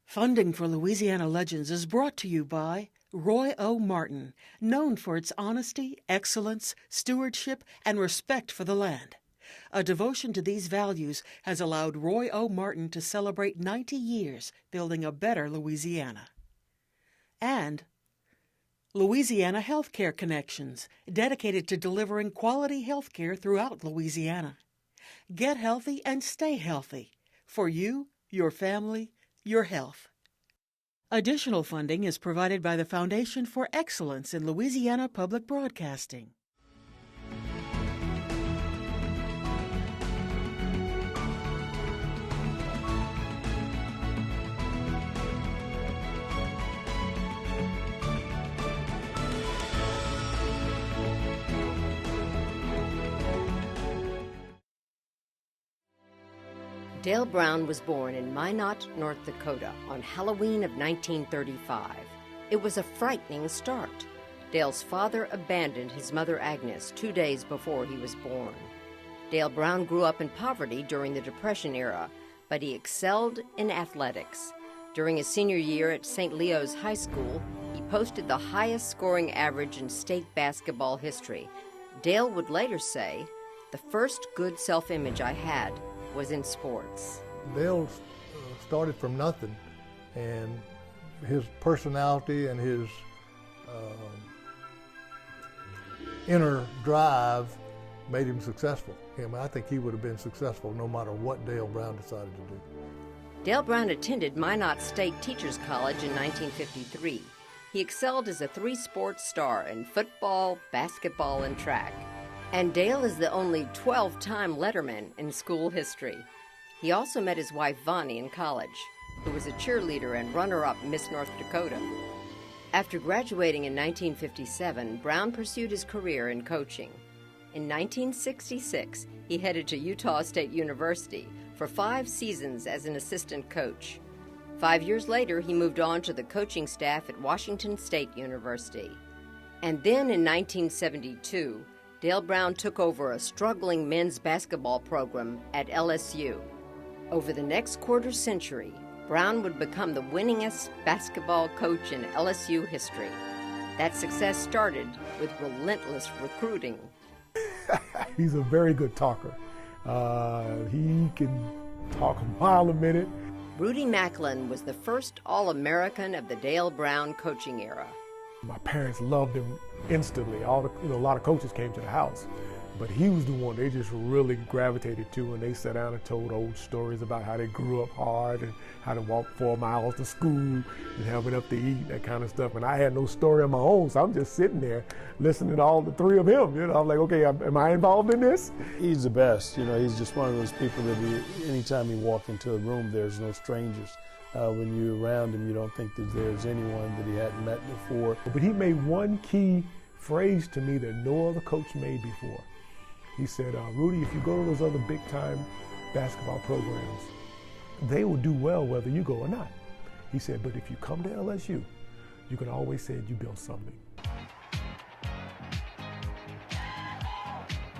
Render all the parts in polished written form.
Funding for Louisiana Legends is brought to you by Roy O. Martin, known for its honesty, excellence, stewardship, and respect for the land. A devotion to these values has allowed Roy O. Martin to celebrate 90 years building a better Louisiana. And Louisiana Healthcare Connections, dedicated to delivering quality healthcare throughout Louisiana. Get healthy and stay healthy. For you, your family, your health. Additional funding is provided by the Foundation for Excellence in Louisiana Public Broadcasting. Dale Brown was born in Minot, North Dakota on Halloween of 1935. It was a frightening start. Dale's father abandoned his mother Agnes 2 days before he was born. Dale Brown grew up in poverty during the Depression era, but he excelled in athletics. During his senior year at St. Leo's High School, he posted the highest scoring average in state basketball history. Dale would later say, "The first good self-image I had was in sports." Dale started from nothing, and his personality and his inner drive made him successful. I think he would have been successful no matter what Dale Brown decided to do. Dale Brown attended Minot State Teachers College in 1953. He excelled as a three-sports star in football, basketball, and track. And Dale is the only 12-time letterman in school history. He also met his wife Vonnie in college, who was a cheerleader and runner-up Miss North Dakota. After graduating in 1957, Brown pursued his career in coaching. In 1966, he headed to Utah State University for 5 seasons as an assistant coach. 5 years later, he moved on to the coaching staff at Washington State University. And then in 1972, Dale Brown took over a struggling men's basketball program at LSU. Over the next quarter century, Brown would become the winningest basketball coach in LSU history. That success started with relentless recruiting. He's a very good talker. He can talk a mile a minute. Rudy Macklin was the first All-American of the Dale Brown coaching era. My parents loved him instantly. A lot of coaches came to the house, but he was the one they just really gravitated to, and they sat down and told old stories about how they grew up hard and how to walk 4 miles to school and have enough to eat, that kind of stuff. And I had no story of my own, so I'm just sitting there listening to all the three of him. I'm like, okay, am I involved in this? He's the best. He's just one of those people that anytime you walk into a room, there's no strangers. When you're around him, you don't think that there's anyone that he hadn't met before. But he made one key phrase to me that no other coach made before. He said, Rudy, if you go to those other big-time basketball programs, they will do well whether you go or not. He said, but if you come to LSU, you can always say you built something.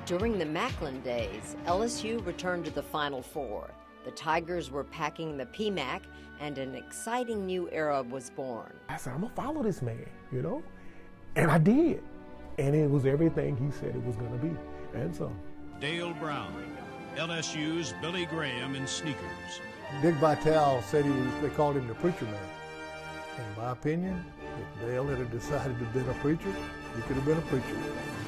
During the Macklin days, LSU returned to the Final Four. The Tigers were packing the PMAC, and an exciting new era was born. I said, I'm going to follow this man, And I did. And it was everything he said it was going to be. And so. Dale Brown, LSU's Billy Graham in sneakers. Dick Vitale said they called him the preacher man. In my opinion, if Dale had decided to be a preacher, he could have been a preacher.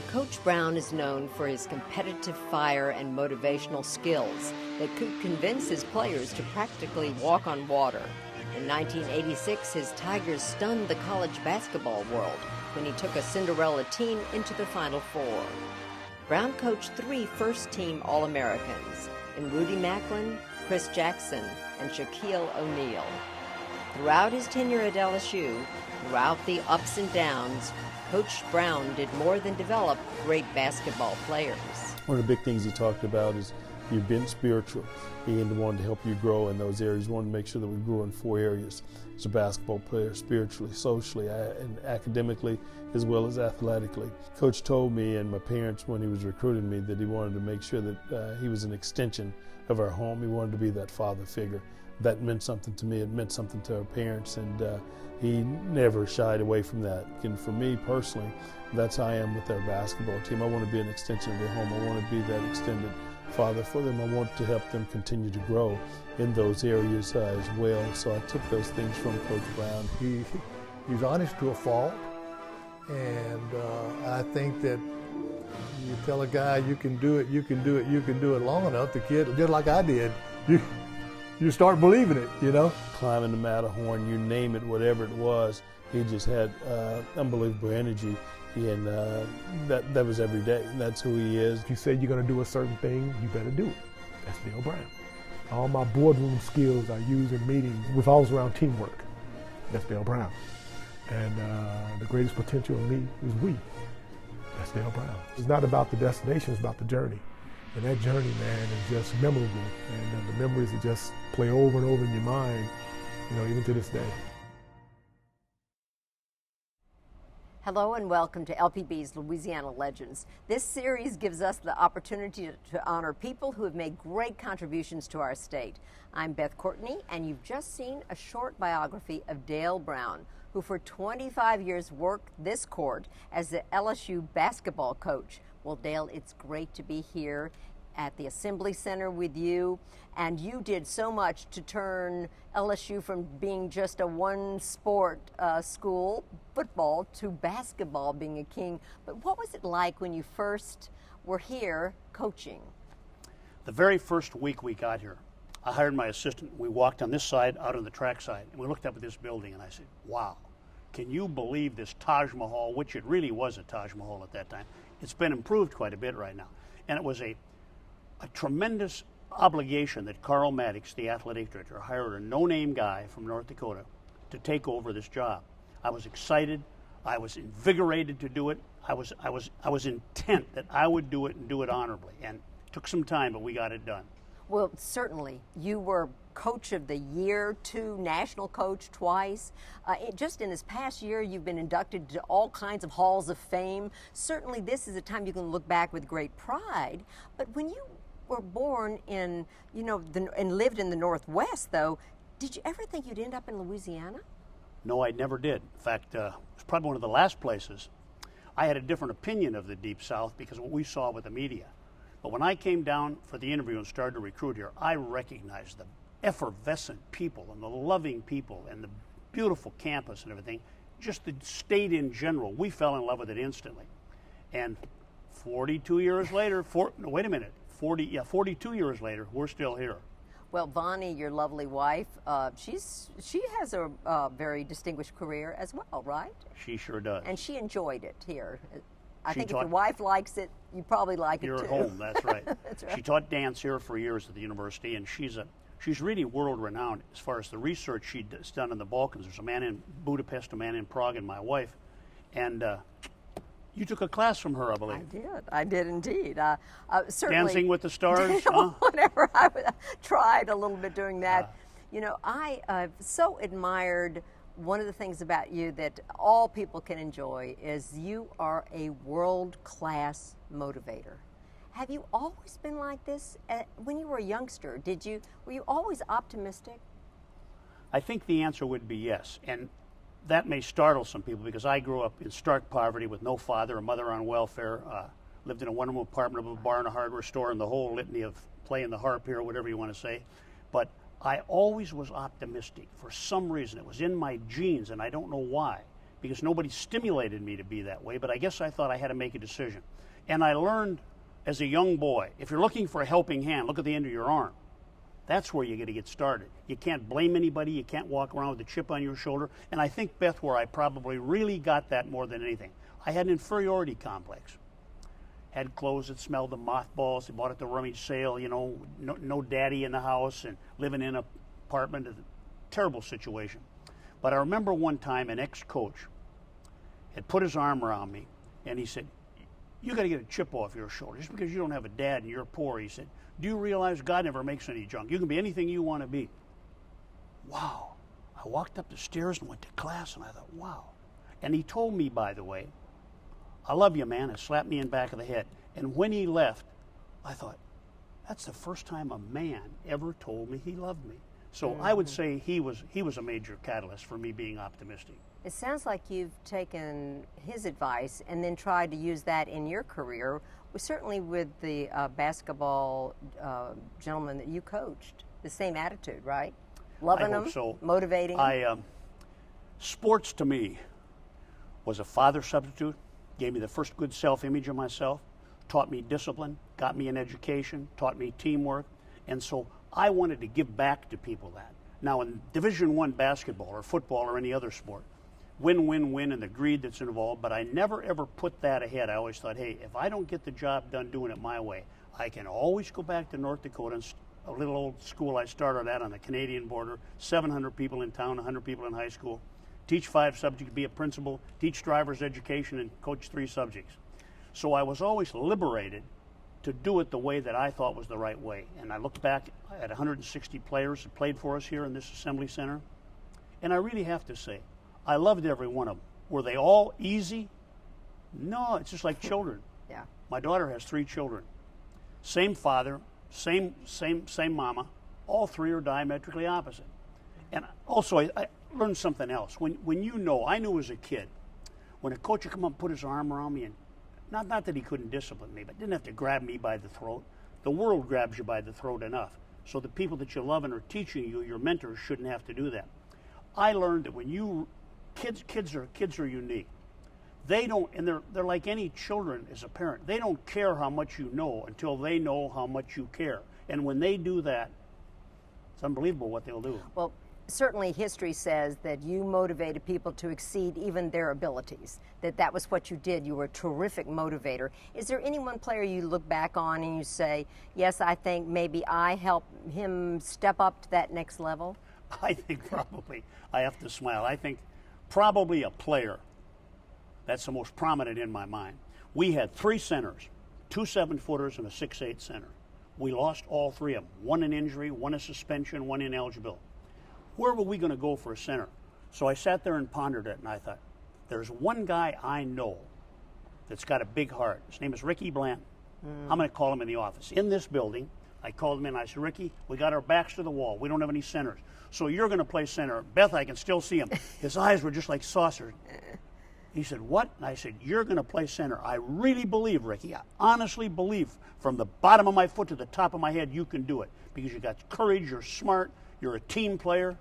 Coach Brown is known for his competitive fire and motivational skills that could convince his players to practically walk on water. In 1986, his Tigers stunned the college basketball world when he took a Cinderella team into the Final Four. Brown coached 3 first-team All-Americans in Rudy Macklin, Chris Jackson, and Shaquille O'Neal. Throughout his tenure at LSU, throughout the ups and downs, Coach Brown did more than develop great basketball players. One of the big things he talked about is you've been spiritual. He wanted to help you grow in those areas. He wanted to make sure that we grew in 4 areas as a basketball player, spiritually, socially, and academically, as well as athletically. Coach told me and my parents when he was recruiting me that he wanted to make sure that he was an extension of our home. He wanted to be that father figure. that meant something to me. It meant something to our parents, and he never shied away from that. And for me personally, that's how I am with our basketball team. I want to be an extension of their home. I want to be that extended father for them. I want to help them continue to grow in those areas as well. So I took those things from Coach Brown. He's honest to a fault, and I think that you tell a guy you can do it, you can do it, you can do it long enough, the kid, just like I did, you start believing it, you know? Climbing the Matterhorn, you name it, whatever it was, he just had unbelievable energy, and that was every day. That's who he is. If you say you're going to do a certain thing, you better do it. That's Dale Brown. All my boardroom skills I use in meetings revolves around teamwork. That's Dale Brown. And the greatest potential in me is we. That's Dale Brown. It's not about the destination, it's about the journey. And that journey, man, is just memorable. And the memories that just play over and over in your mind, you know, even to this day. Hello and welcome to LPB's Louisiana Legends. This series gives us the opportunity to honor people who have made great contributions to our state. I'm Beth Courtney, and you've just seen a short biography of Dale Brown, who for 25 years worked this court as the LSU basketball coach. Well, Dale, it's great to be here at the Assembly Center with you, and you did so much to turn LSU from being just a one-sport school, football, to basketball being a king. But what was it like when you first were here coaching? The very first week we got here, I hired my assistant. We walked on this side, out on the track side, and we looked up at this building, and I said, wow, can you believe this Taj Mahal, which it really was a Taj Mahal at that time. It's been improved quite a bit right now. And it was a tremendous obligation that Carl Maddox, the athletic director, hired a no-name guy from North Dakota to take over this job. I was excited. I was invigorated to do it. I was intent that I would do it and do it honorably. And it took some time, but we got it done. Well, certainly. You were Coach of the Year, national coach twice. Just in this past year, you've been inducted to all kinds of halls of fame. Certainly, this is a time you can look back with great pride. But when you were born in, and lived in the Northwest, though, did you ever think you'd end up in Louisiana? No, I never did. In fact, it was probably one of the last places. I had a different opinion of the Deep South because of what we saw with the media. But when I came down for the interview and started to recruit here, I recognized the effervescent people and the loving people and the beautiful campus and everything. Just the state in general, we fell in love with it instantly. And 42 years later, 42 years later, we're still here. Well, Vonnie, your lovely wife, she has a very distinguished career as well, right? She sure does. And she enjoyed it here. I think if taught, your wife likes it, you probably like it too. You're at home, that's right. That's right. She taught dance here for years at the university, and she's really world-renowned as far as the research she's done in the Balkans. There's a man in Budapest, a man in Prague, and my wife. And you took a class from her, I believe. I did indeed. Certainly, Dancing with the Stars? Huh? Whenever I tried a little bit doing that. I so admired one of the things about you that all people can enjoy is you are a world-class motivator. Have you always been like this? When you were a youngster, were you always optimistic? I think the answer would be yes. And that may startle some people because I grew up in stark poverty with no father, a mother on welfare, lived in a one-room apartment of a bar and a hardware store, and the whole litany of playing the harp here, whatever you want to say. But I always was optimistic. For some reason, it was in my genes, and I don't know why, because nobody stimulated me to be that way, but I guess I thought I had to make a decision. And I learned as a young boy, if you're looking for a helping hand, look at the end of your arm. That's where you got to get started. You can't blame anybody. You can't walk around with a chip on your shoulder. And I think, Beth, where I probably really got that more than anything, I had an inferiority complex. Had clothes that smelled of mothballs. They bought at the rummage sale, no daddy in the house and living in an apartment. A terrible situation. But I remember one time an ex-coach had put his arm around me and he said, you got to get a chip off your shoulder. Just because you don't have a dad and you're poor, he said, do you realize God never makes any junk? You can be anything you want to be. Wow. I walked up the stairs and went to class and I thought, wow. And he told me, by the way, I love you, man. And slapped me in the back of the head. And when he left, I thought, that's the first time a man ever told me he loved me. So I would say he was a major catalyst for me being optimistic. It sounds like you've taken his advice and then tried to use that in your career, certainly with the basketball gentleman that you coached. The same attitude, right? Loving them, so. motivating them. Sports to me was a father substitute, gave me the first good self-image of myself, taught me discipline, got me an education, taught me teamwork, and so I wanted to give back to people that. Now in Division I basketball or football or any other sport, win and the greed that's involved, but I never ever put that ahead. I always thought, hey, if I don't get the job done doing it my way, I can always go back to North Dakota, and a little old school I started at on the Canadian border, 700 people in town, 100 people in high school, teach 5 subjects, be a principal, teach driver's education, and coach 3 subjects. So I was always liberated to do it the way that I thought was the right way. And I looked back at 160 players that played for us here in this Assembly Center, and I really have to say, I loved every one of them. Were they all easy? No, it's just like children. Yeah. My daughter has 3 children. Same father, same mama. All 3 are diametrically opposite. And also, I learned something else. When you know, I knew as a kid, when a coach would come up and put his arm around me, and not that he couldn't discipline me, but didn't have to grab me by the throat. The world grabs you by the throat enough. So the people that you love and are teaching you, your mentors, shouldn't have to do that. I learned that when you kids are unique. They don't, and they're like any children as a parent. They don't care how much you know until they know how much you care. And when they do that, it's unbelievable what they'll do. Well, certainly history says that you motivated people to exceed even their abilities, that was what you did. You were a terrific motivator. Is there any one player you look back on and you say, yes, I think maybe I helped him step up to that next level? I think probably, I have to smile, I think probably a player that's the most prominent in my mind. We had 3 centers, 2 7-footers and a 6'8" center. We lost all 3 of them, 1 in injury, 1 in suspension, 1 ineligible. Where were we going to go for a center? So I sat there and pondered it, and I thought, there's one guy I know that's got a big heart. His name is Ricky Blanton. I'm going to call him in the office. In this building, I called him in, I said, Ricky, we got our backs to the wall. We don't have any centers. So you're going to play center. Beth, I can still see him. His eyes were just like saucers. He said, what? And I said, you're going to play center. I really believe, Ricky, I honestly believe from the bottom of my foot to the top of my head, you can do it. Because you got courage, you're smart, you're a team player.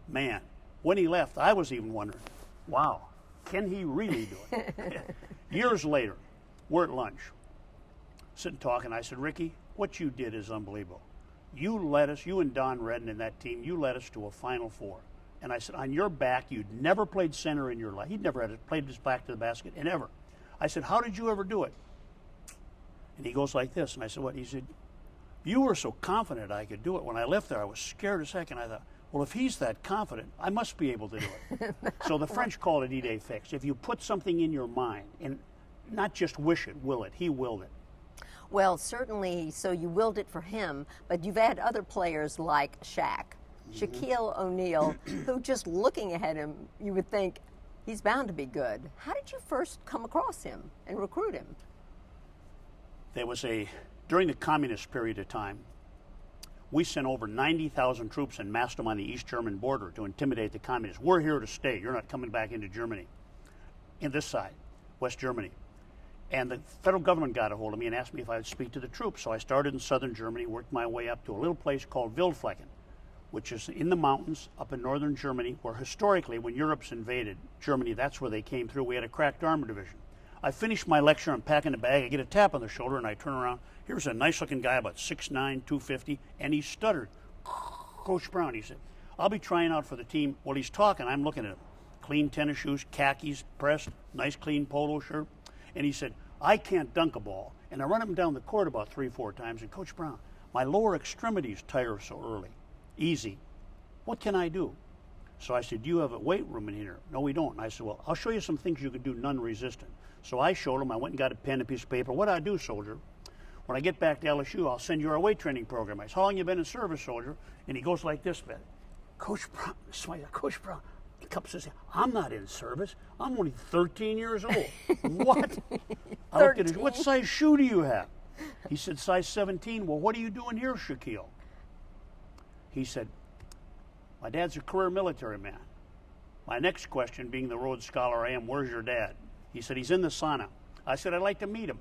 Man, when he left, I was even wondering, wow, can he really do it? Years later, we're at lunch, sitting talking. I said, Ricky, what you did is unbelievable. You led us, you and Don Redden and that team, you led us to a Final Four. And I said, on your back, you'd never played center in your life. He'd never had played his back to the basket, and ever. I said, how did you ever do it? And he goes like this. And I said, what? He said, you were so confident I could do it. When I left there, I was scared as heck, and I thought, well, if he's that confident, I must be able to do it. So the French call it idée fixe. If you put something in your mind, and not just wish it, will it. He willed it. Well, certainly, so you willed it for him, but you've had other players like Shaq, Shaquille O'Neal, who just looking at him, you would think he's bound to be good. How did you first come across him and recruit him? There was during the communist period of time, we sent over 90,000 troops and massed them on the East German border to intimidate the communists. We're here to stay. You're not coming back into Germany. In this side, West Germany. And the federal government got a hold of me and asked me if I would speak to the troops. So I started in southern Germany, worked my way up to a little place called Wildflecken, which is in the mountains up in northern Germany, where historically, when Europe's invaded Germany, that's where they came through. We had a cracked armor division. I finished my lecture, I'm packing the bag, I get a tap on the shoulder, and I turn around. Here's a nice-looking guy, about 6'9", 250, and he stuttered. Coach Brown, he said, I'll be trying out for the team. While he's talking, I'm looking at him. Clean tennis shoes, khakis, pressed, nice clean polo shirt. And he said, I can't dunk a ball. And I run him down the court about 3-4 times, and Coach Brown, my lower extremities tire so early. Easy. What can I do? So I said, do you have a weight room in here? No, we don't. And I said, well, I'll show you some things you can do non-resistant. So I showed him. I went and got a pen and a piece of paper. What do I do, soldier? When I get back to LSU, I'll send you our weight training program. I said, how long you been in service, soldier? And he goes like this, Coach Brown, Coach Brown. He comes and says, I'm not in service. I'm only 13 years old. What? I looked at him, what size shoe do you have? He said, size 17. Well, what are you doing here, Shaquille? He said, my dad's a career military man. My next question, being the Rhodes Scholar I am, where's your dad? He said, he's in the sauna. I said, I'd like to meet him.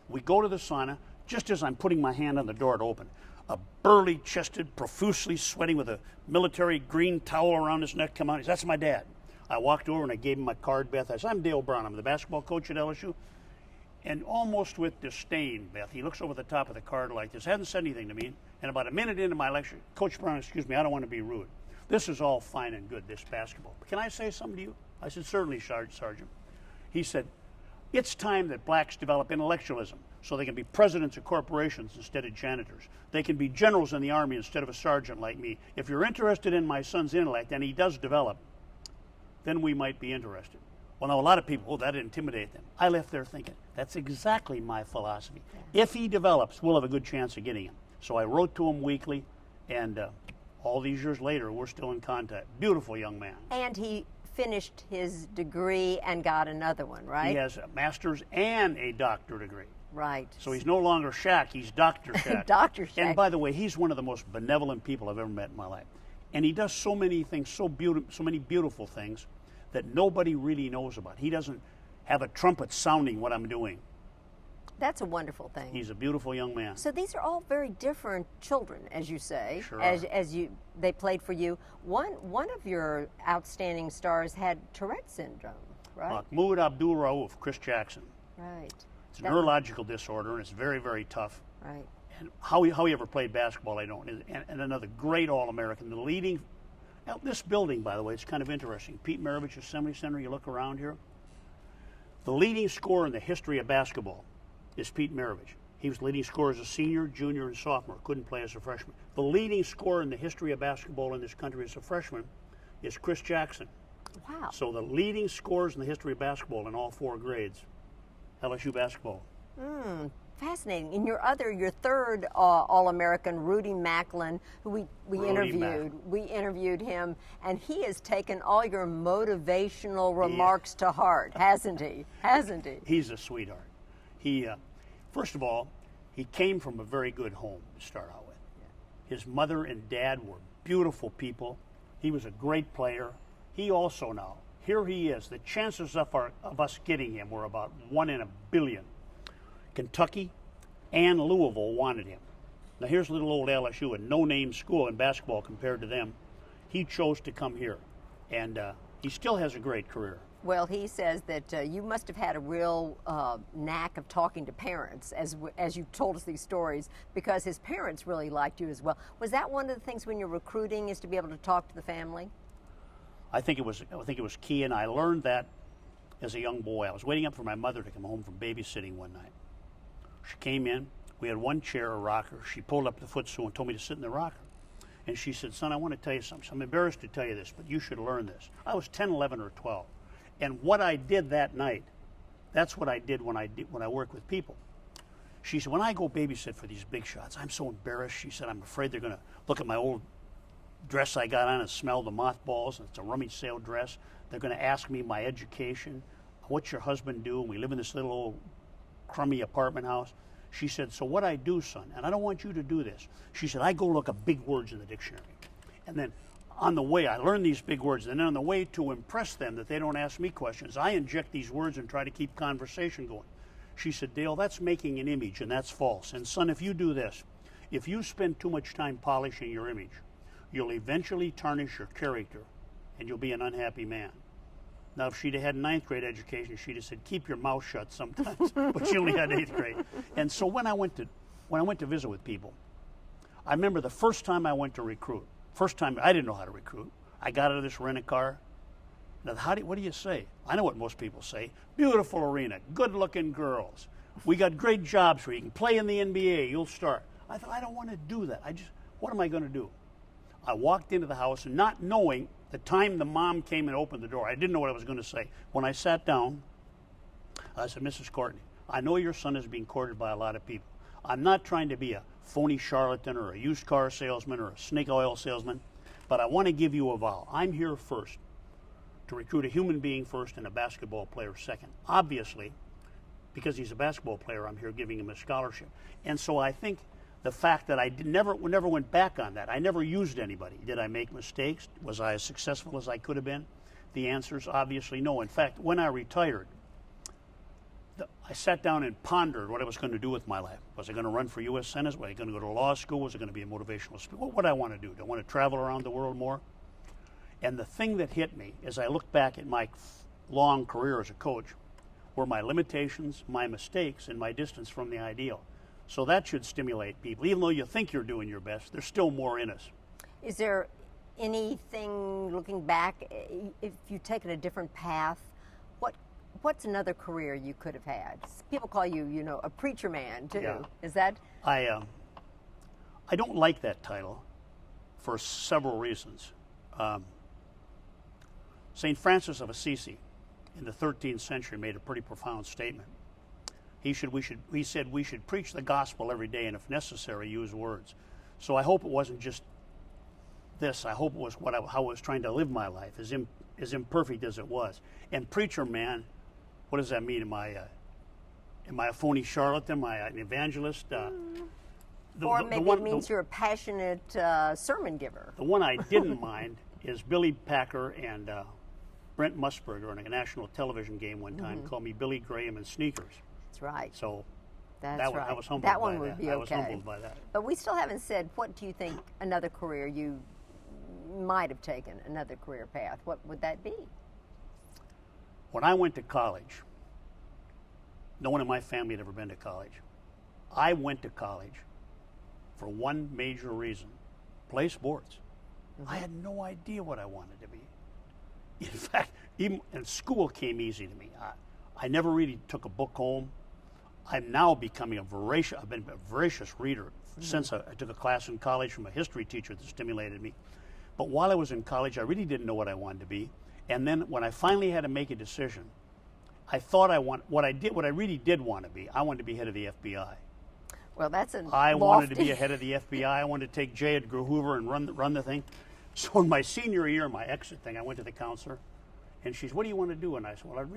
We go to the sauna. Just as I'm putting my hand on the door to open, a burly-chested, profusely sweating with a military green towel around his neck come out. He said, that's my dad. I walked over and I gave him my card, Beth. I said, I'm Dale Brown. I'm the basketball coach at LSU. And almost with disdain, Beth, he looks over the top of the card like this. Hasn't said anything to me. And about a minute into my lecture, Coach Brown, excuse me, I don't want to be rude. This is all fine and good, this basketball. But can I say something to you? I said, certainly, Sergeant. He said, it's time that blacks develop intellectualism so they can be presidents of corporations instead of janitors. They can be generals in the Army instead of a sergeant like me. If you're interested in my son's intellect, and he does develop, then we might be interested. Well, now, a lot of people, oh, that'd intimidate them. I left there thinking, that's exactly my philosophy. If he develops, we'll have a good chance of getting him. So I wrote to him weekly, and all these years later, we're still in contact. Beautiful young man. And he finished his degree and got another one, right? He has a master's and a doctor degree. Right. So he's no longer Shaq, he's Dr. Shaq. Dr. Shaq. And by the way, he's one of the most benevolent people I've ever met in my life. And he does so many things, so many beautiful things that nobody really knows about. He doesn't have a trumpet sounding what I'm doing. That's a wonderful thing. He's a beautiful young man. So these are all very different children, as you say. Sure as they played for you. One of your outstanding stars had Tourette syndrome, right? Mahmoud Abdul Rauf, Chris Jackson. Right. It's a neurological disorder, and it's very, very tough. Right. And how he ever played basketball, I don't. And another great All-American. The leading. Now, this building, by the way, it's kind of interesting. Pete Maravich Assembly Center. You look around here. The leading scorer in the history of basketball is Pete Maravich. He was leading scorer as a senior, junior, and sophomore. Couldn't play as a freshman. The leading scorer in the history of basketball in this country as a freshman is Chris Jackson. Wow. So the leading scorers in the history of basketball in all 4 grades, LSU basketball. Fascinating. And your third All-American, Rudy Macklin, who we interviewed him, and he has taken all your motivational remarks to heart, hasn't he? Hasn't he? He's a sweetheart. He, first of all, he came from a very good home to start out with. His mother and dad were beautiful people. He was a great player. He also now, here he is. The chances of us getting him were about 1 in a billion. Kentucky and Louisville wanted him. Now here's little old LSU, a no-name school in basketball compared to them. He chose to come here, and he still has a great career. Well, he says that you must have had a real knack of talking to parents as you told us these stories, because his parents really liked you as well. Was that one of the things when you're recruiting, is to be able to talk to the family? I think it was key, and I learned that as a young boy. I was waiting up for my mother to come home from babysitting one night. She came in. We had one chair, a rocker. She pulled up the footstool and told me to sit in the rocker. And she said, son, I want to tell you something. I'm embarrassed to tell you this, but you should learn this. I was 10, 11, or 12. And what I did that night, that's what I did when I work with people. She said, when I go babysit for these big shots, I'm so embarrassed. She said, I'm afraid they're going to look at my old dress I got on and smell the mothballs. It's a rummage sale dress. They're going to ask me my education. What's your husband do? And we live in this little old crummy apartment house. She said, so what I do, son, and I don't want you to do this. She said, I go look up big words in the dictionary. And then on the way, I learn these big words. And then on the way, to impress them that they don't ask me questions, I inject these words and try to keep conversation going. She said, Dale, that's making an image, and that's false. And son, if you do this, if you spend too much time polishing your image, you'll eventually tarnish your character, and you'll be an unhappy man. Now, if she'd have had 9th grade education, she'd have said, keep your mouth shut sometimes. But she only had 8th grade. And so when I went to visit with people, I remember the first time I went to recruit. First time, I didn't know how to recruit. I got out of this rent-a-car. Now, what do you say? I know what most people say. Beautiful arena, good-looking girls. We got great jobs for you. You can play in the NBA. You'll start. I thought, I don't want to do that. What am I going to do? I walked into the house, and not knowing the time the mom came and opened the door, I didn't know what I was going to say. When I sat down, I said, Mrs. Courtney, I know your son is being courted by a lot of people. I'm not trying to be a phony charlatan or a used car salesman or a snake oil salesman, but I want to give you a vow. I'm here first to recruit a human being first and a basketball player second. Obviously, because he's a basketball player, I'm here giving him a scholarship. And so I think the fact that I never went back on that. I never used anybody. Did I make mistakes? Was I as successful as I could have been? The answer is obviously no. In fact, when I retired, I sat down and pondered what I was going to do with my life. Was I going to run for U.S. Senate? Was I going to go to law school? Was I going to be a motivational speaker? What would I want to do? Do I want to travel around the world more? And the thing that hit me as I look back at my long career as a coach were my limitations, my mistakes, and my distance from the ideal. So that should stimulate people. Even though you think you're doing your best, there's still more in us. Is there anything, looking back, if you've taken a different path, what's another career you could have had? People call you, a preacher man, too. Yeah. Is that? I don't like that title for several reasons. St. Francis of Assisi in the 13th century made a pretty profound statement. He said we should preach the gospel every day, and if necessary, use words. So I hope it wasn't just this. I hope it was how I was trying to live my life, as imperfect as it was. And preacher man, what does that mean? Am I a phony charlatan? Am I an evangelist? Or maybe it means you're a passionate sermon giver. The one I didn't mind is Billy Packer and Brent Musburger on a national television game one time called me Billy Graham in sneakers. That's right. So That's I was humbled that by one would that. be okay. I was humbled by that. But we still haven't said, what do you think another career you might have taken, another career path? What would that be? When I went to college, no one in my family had ever been to college. I went to college for one major reason: play sports. I had no idea what I wanted to be. In fact, and school came easy to me. I never really took a book home. I'm now becoming I've been a voracious reader since I took a class in college from a history teacher that stimulated me. But while I was in college, I really didn't know what I wanted to be. And then when I finally had to make a decision, I thought what I really did want to be. I wanted to be head of the FBI. Well, that's I wanted to be a head of the FBI. I wanted to take J. Edgar Hoover and run the thing. So in my senior year, my exit thing, I went to the counselor, and she said, "What do you want to do?" And I said, "Well,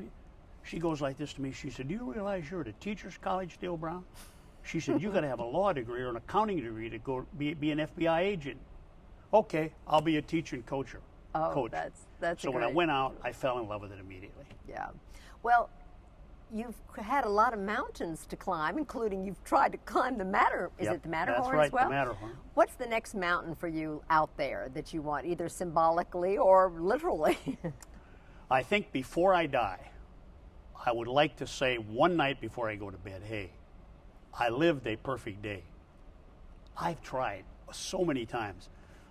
She goes like this to me. She said, "Do you realize you're at a teacher's college, Dale Brown?" She said, "You got to have a law degree or an accounting degree to go be an FBI agent." Okay, I'll be a teacher and coach. Oh, that's so when I went out, I fell in love with it immediately. Yeah. Well, you've had a lot of mountains to climb, including you've tried to climb the Matterhorn. Is it the Matterhorn that's right, as well? The Matterhorn. What's the next mountain for you out there that you want, either symbolically or literally? I think before I die, I would like to say one night before I go to bed, hey, I lived a perfect day. I've tried so many times.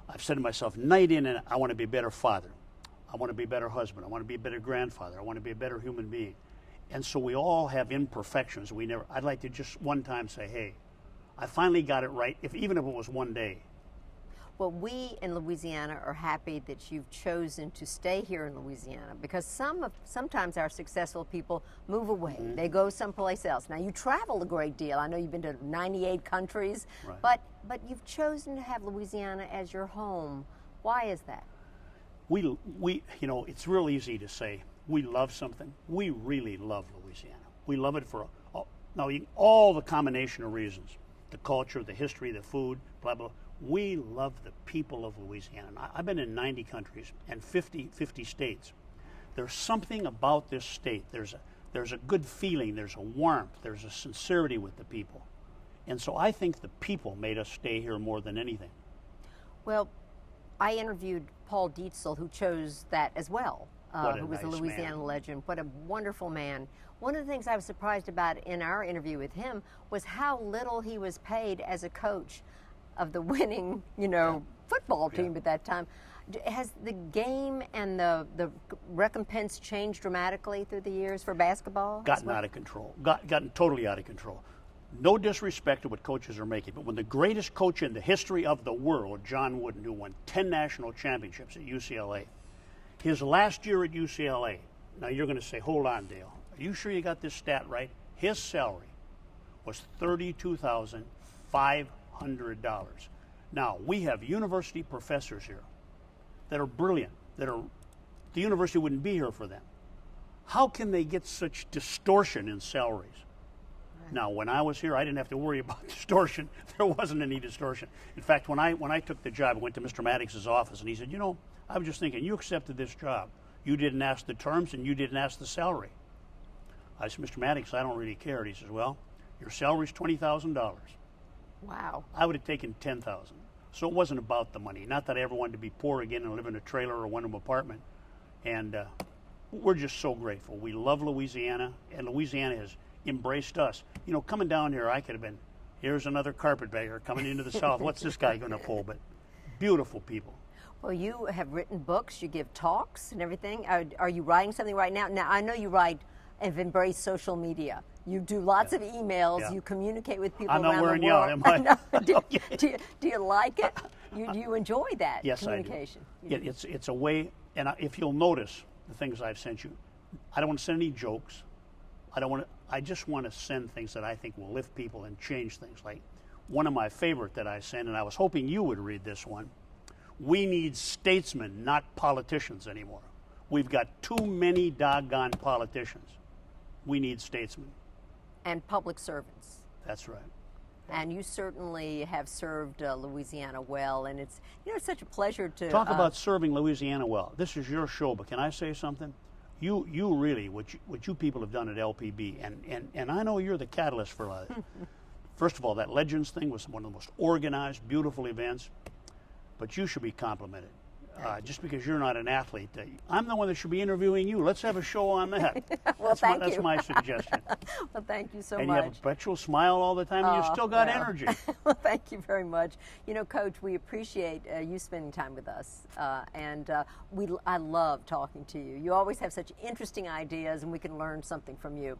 I've said to myself, night in and out, I want to be a better father. I want to be a better husband. I want to be a better grandfather. I want to be a better human being. And so we all have imperfections. I'd like to just one time say, hey, I finally got it right, even if it was one day. Well, we in Louisiana are happy that you've chosen to stay here in Louisiana, because sometimes our successful people move away. Mm-hmm. They go someplace else. Now, you travel a great deal. I know you've been to 98 countries, right. but you've chosen to have Louisiana as your home. Why is that? We it's real easy to say we love something. We really love Louisiana. We love it for all the combination of reasons: the culture, the history, the food, blah blah. We love the people of Louisiana. I've been in 90 countries and 50 states. There's something about this state. There's a good feeling. There's a warmth. There's a sincerity with the people. And so I think the people made us stay here more than anything. Well, I interviewed Paul Dietzel, who chose that as well, who was a Louisiana legend. What a wonderful man. One of the things I was surprised about in our interview with him was how little he was paid as a coach of the winning, football team at that time. Has the game and the recompense changed dramatically through the years for basketball? Gotten out of control. Gotten totally out of control. No disrespect to what coaches are making, but when the greatest coach in the history of the world, John Wooden, who won 10 national championships at UCLA, his last year at UCLA, now you're going to say, hold on, Dale, are you sure you got this stat right? His salary was $32,500. Now, we have university professors here that are brilliant, the university wouldn't be here for them. How can they get such distortion in salaries? Now, when I was here, I didn't have to worry about distortion. There wasn't any distortion. In fact, when I took the job, I went to Mr. Maddox's office, and he said, I was just thinking, you accepted this job. You didn't ask the terms, and you didn't ask the salary. I said, Mr. Maddox, I don't really care. And he says, well, your salary's $20,000. Wow. I would have taken $10,000. So it wasn't about the money. Not that I ever wanted to be poor again and live in a trailer or a one-room apartment. And we're just so grateful. We love Louisiana, and Louisiana has embraced us. Coming down here, I could have been, here's another carpetbagger coming into the South. What's this guy going to pull? But beautiful people. Well, you have written books, you give talks and everything. Are you writing something right now? Now, I know you write and have embraced social media. You do lots of emails. Yeah. You communicate with people I'm around not wearing the world. You out, am I? Do you like it? Do you enjoy that communication? I do. It's a way, and if you'll notice the things I've sent you, I don't want to send any jokes. I just want to send things that I think will lift people and change things. Like one of my favorite that I sent, and I was hoping you would read this one. We need statesmen, not politicians anymore. We've got too many doggone politicians. We need statesmen. And public servants. That's right. And you certainly have served Louisiana well, and it's such a pleasure to talk about serving Louisiana well. This is your show, but can I say something? You really what you people have done at LPB, and I know you're the catalyst for a lot of this. First of all, that Legends thing was one of the most organized, beautiful events. But you should be complimented. Just because you're not an athlete, I'm the one that should be interviewing you. Let's have a show on that. Well, that's my suggestion. Well, thank you so much. And much. you have a perpetual smile all the time, and you still got energy. Well, thank you very much. Coach, we appreciate you spending time with us, and I love talking to you. You always have such interesting ideas, and we can learn something from you.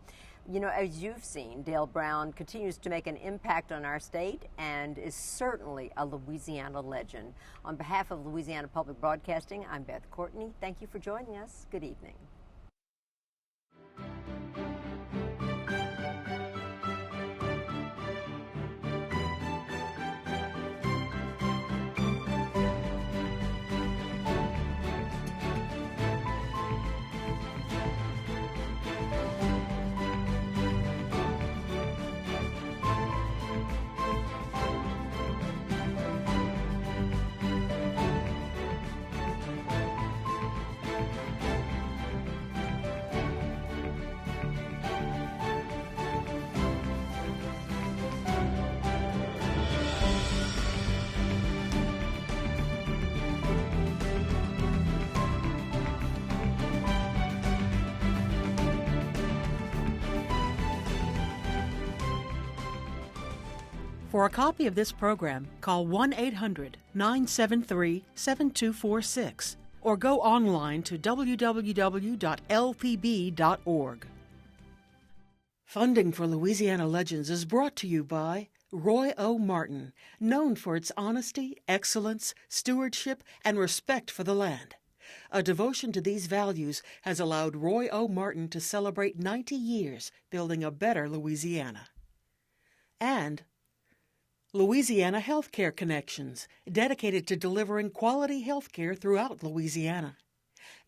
As you've seen, Dale Brown continues to make an impact on our state and is certainly a Louisiana legend. On behalf of Louisiana Public Broadcasting, I'm Beth Courtney. Thank you for joining us. Good evening. For a copy of this program, call 1-800-973-7246 or go online to www.lpb.org. Funding for Louisiana Legends is brought to you by Roy O. Martin, known for its honesty, excellence, stewardship, and respect for the land. A devotion to these values has allowed Roy O. Martin to celebrate 90 years building a better Louisiana. And Louisiana Healthcare Connections, dedicated to delivering quality health care throughout Louisiana.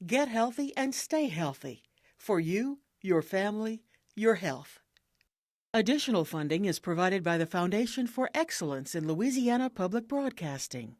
Get healthy and stay healthy. For you, your family, your health. Additional funding is provided by the Foundation for Excellence in Louisiana Public Broadcasting.